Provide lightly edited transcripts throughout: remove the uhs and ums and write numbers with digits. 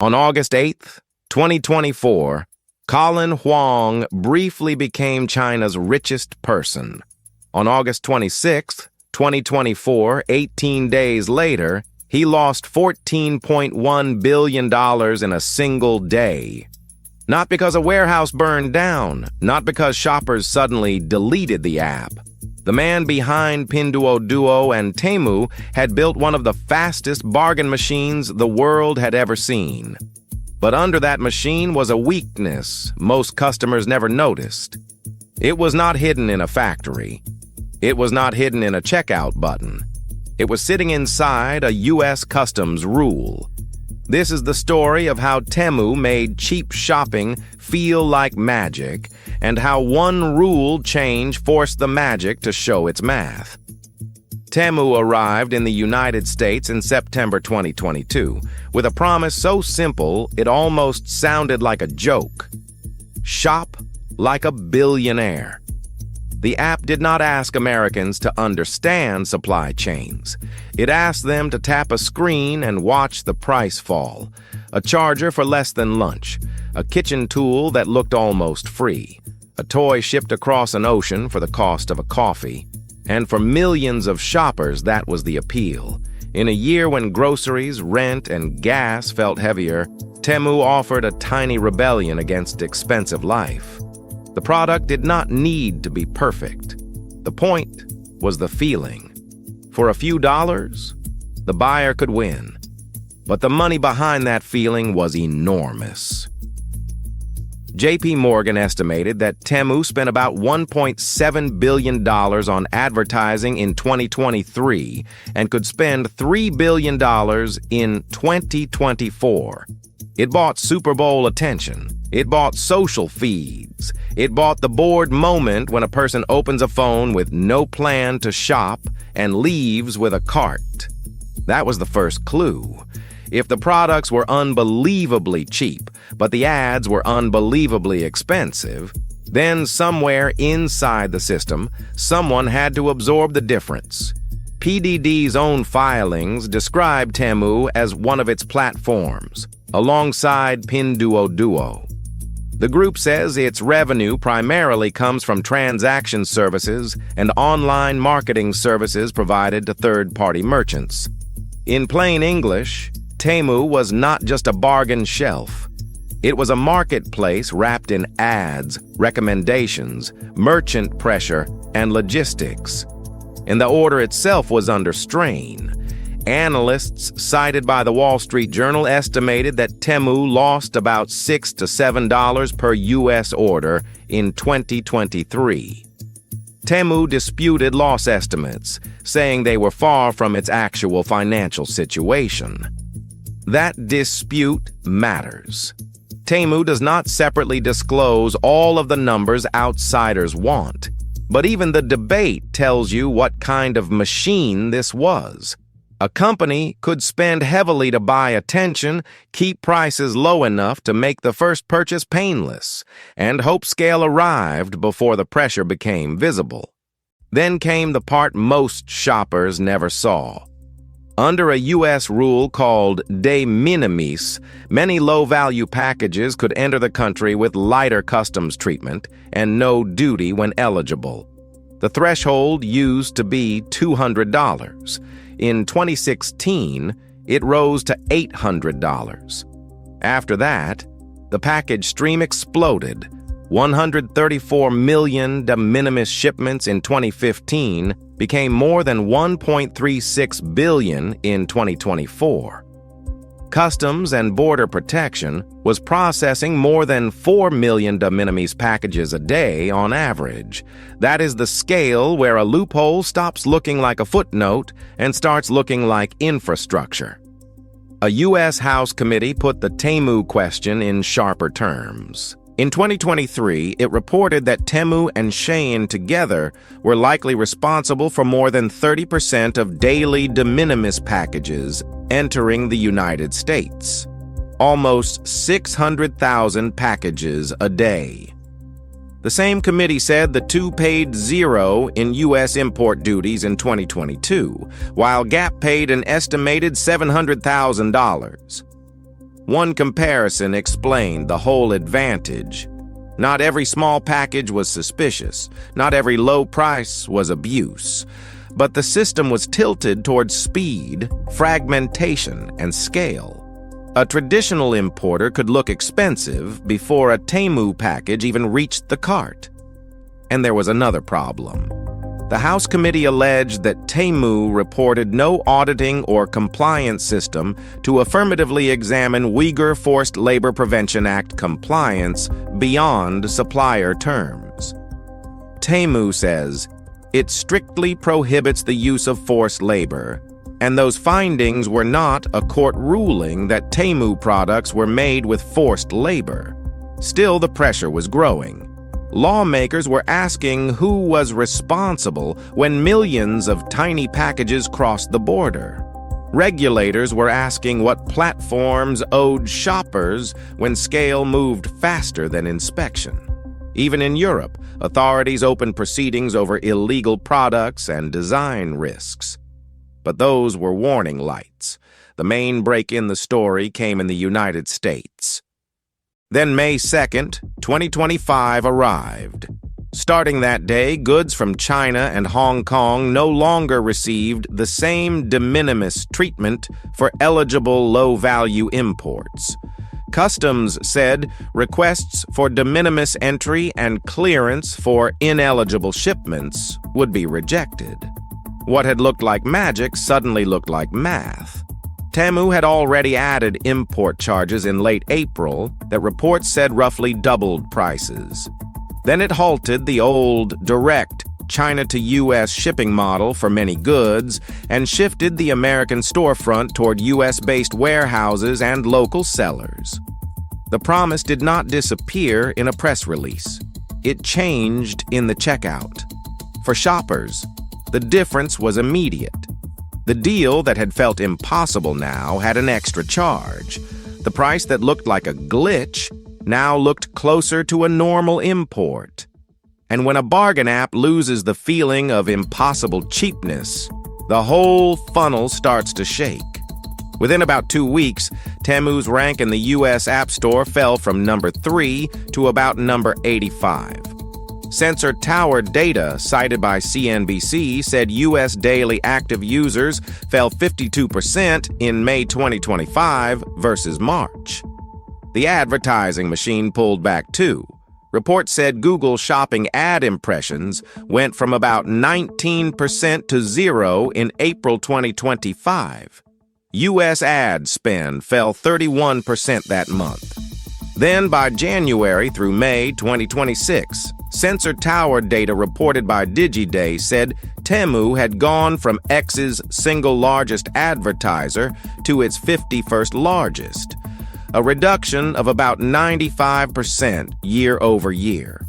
On August 8, 2024, Colin Huang briefly became China's richest person. On August 26, 2024, 18 days later, he lost $14.1 billion in a single day. Not because a warehouse burned down, not because shoppers suddenly deleted the app. The man behind Pinduoduo and Temu had built one of the fastest bargain machines the world had ever seen. But under that machine was a weakness most customers never noticed. It was not hidden in a factory. It was not hidden in a checkout button. It was sitting inside a U.S. customs rule. This is the story of how Temu made cheap shopping feel like magic, and how one rule change forced the magic to show its math. Temu arrived in the United States in September 2022 with a promise so simple it almost sounded like a joke. Shop like a billionaire. The app did not ask Americans to understand supply chains. It asked them to tap a screen and watch the price fall. A charger for less than lunch. A kitchen tool that looked almost free. A toy shipped across an ocean for the cost of a coffee. And for millions of shoppers, that was the appeal. In a year when groceries, rent, and gas felt heavier, Temu offered a tiny rebellion against expensive life. The product did not need to be perfect. The point was the feeling. For a few dollars, the buyer could win. But the money behind that feeling was enormous. J.P. Morgan estimated that Temu spent about $1.7 billion on advertising in 2023 and could spend $3 billion in 2024. It bought Super Bowl attention. It bought social feeds. It bought the bored moment when a person opens a phone with no plan to shop and leaves with a cart. That was the first clue. If the products were unbelievably cheap, but the ads were unbelievably expensive, then somewhere inside the system, someone had to absorb the difference. PDD's own filings described Temu as one of its platforms, alongside Pinduoduo. The group says its revenue primarily comes from transaction services and online marketing services provided to third-party merchants. In plain English, Temu was not just a bargain shelf. It was a marketplace wrapped in ads, recommendations, merchant pressure, and logistics. And the order itself was under strain. Analysts cited by the Wall Street Journal estimated that Temu lost about $6 to $7 per U.S. order in 2023. Temu disputed loss estimates, saying they were far from its actual financial situation. That dispute matters. Temu does not separately disclose all of the numbers outsiders want, but even the debate tells you what kind of machine this was. A company could spend heavily to buy attention, keep prices low enough to make the first purchase painless, and hope scale arrived before the pressure became visible. Then came the part most shoppers never saw. Under a U.S. rule called de minimis, many low-value packages could enter the country with lighter customs treatment and no duty when eligible. The threshold used to be $200. In 2016, it rose to $800. After that, the package stream exploded. 134 million de minimis shipments in 2015 became more than 1.36 billion in 2024. Customs and Border Protection was processing more than 4 million de minimis packages a day on average. That is the scale where a loophole stops looking like a footnote and starts looking like infrastructure. A U.S. House committee put the Temu question in sharper terms. In 2023, it reported that Temu and Shein together were likely responsible for more than 30% of daily de minimis packages entering the United States. Almost 600,000 packages a day. The same committee said the two paid zero in U.S. import duties in 2022, while Gap paid an estimated $700,000. One comparison explained the whole advantage. Not every small package was suspicious. Not every low price was abuse. But the system was tilted towards speed, fragmentation, and scale. A traditional importer could look expensive before a Temu package even reached the cart. And there was another problem. The House Committee alleged that Temu reported no auditing or compliance system to affirmatively examine Uyghur Forced Labor Prevention Act compliance beyond supplier terms. Temu says it strictly prohibits the use of forced labor, and those findings were not a court ruling that Temu products were made with forced labor. Still, the pressure was growing. Lawmakers were asking who was responsible when millions of tiny packages crossed the border. Regulators were asking what platforms owed shoppers when scale moved faster than inspection. Even in Europe, authorities opened proceedings over illegal products and design risks. But those were warning lights. The main break in the story came in the United States. Then May 2nd, 2025 arrived. Starting that day, goods from China and Hong Kong no longer received the same de minimis treatment for eligible low-value imports. Customs said requests for de minimis entry and clearance for ineligible shipments would be rejected. What had looked like magic suddenly looked like math. Temu had already added import charges in late April that reports said roughly doubled prices. Then it halted the old direct China to U.S. shipping model for many goods and shifted the American storefront toward U.S.-based warehouses and local sellers. The promise did not disappear in a press release. It changed in the checkout. For shoppers, the difference was immediate. The deal that had felt impossible now had an extra charge. The price that looked like a glitch now looked closer to a normal import. And when a bargain app loses the feeling of impossible cheapness, the whole funnel starts to shake. Within about 2 weeks, Temu's rank in the U.S. App Store fell from number 3 to about number 85. Sensor Tower data cited by CNBC said U.S. daily active users fell 52% in May 2025 versus March. The advertising machine pulled back too. Reports said Google shopping ad impressions went from about 19% to 0 in April 2025. U.S. ad spend fell 31% that month. Then by January through May 2026, Sensor Tower data reported by DigiDay said Temu had gone from X's single largest advertiser to its 51st largest, a reduction of about 95% year over year.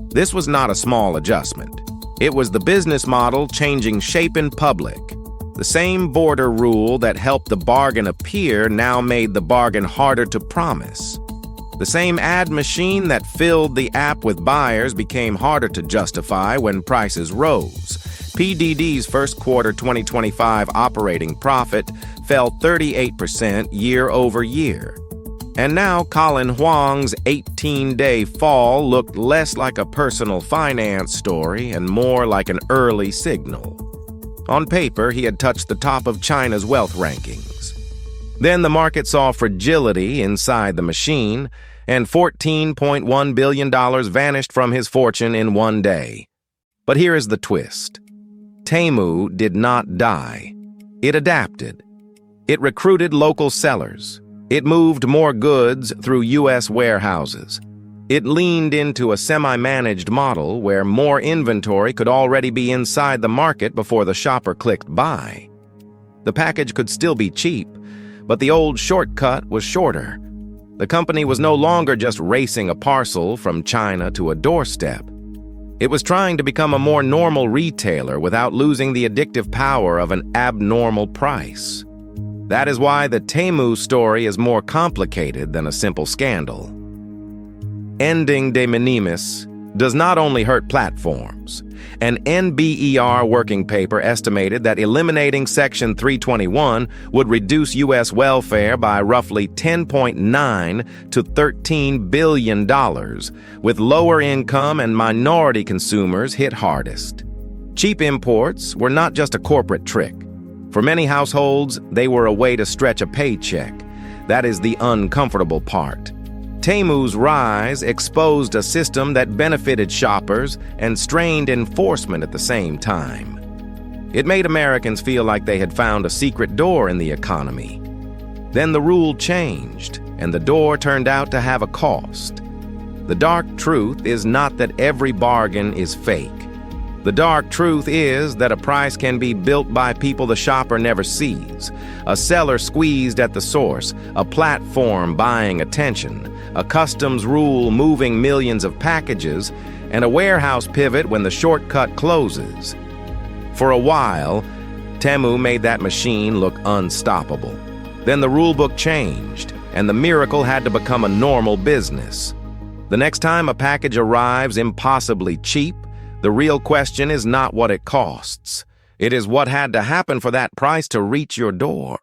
This was not a small adjustment. It was the business model changing shape in public. The same border rule that helped the bargain appear now made the bargain harder to promise. The same ad machine that filled the app with buyers became harder to justify when prices rose. PDD's first quarter 2025 operating profit fell 38% year over year. And now Colin Huang's 18-day fall looked less like a personal finance story and more like an early signal. On paper, he had touched the top of China's wealth rankings. Then the market saw fragility inside the machine, and $14.1 billion vanished from his fortune in one day. But here is the twist. Temu did not die. It adapted. It recruited local sellers. It moved more goods through U.S. warehouses. It leaned into a semi-managed model where more inventory could already be inside the market before the shopper clicked buy. The package could still be cheap, but the old shortcut was shorter. The company was no longer just racing a parcel from China to a doorstep. It was trying to become a more normal retailer without losing the addictive power of an abnormal price. That is why the Temu story is more complicated than a simple scandal. Ending de minimis does not only hurt platforms. An NBER working paper estimated that eliminating Section 321 would reduce U.S. welfare by roughly $10.9 to $13 billion, with lower income and minority consumers hit hardest. Cheap imports were not just a corporate trick. For many households, they were a way to stretch a paycheck. That is the uncomfortable part. Temu's rise exposed a system that benefited shoppers and strained enforcement at the same time. It made Americans feel like they had found a secret door in the economy. Then the rule changed, and the door turned out to have a cost. The dark truth is not that every bargain is fake. The dark truth is that a price can be built by people the shopper never sees. A seller squeezed at the source, a platform buying attention, a customs rule moving millions of packages, and a warehouse pivot when the shortcut closes. For a while, Temu made that machine look unstoppable. Then the rulebook changed, and the miracle had to become a normal business. The next time a package arrives impossibly cheap, the real question is not what it costs. It is what had to happen for that price to reach your door.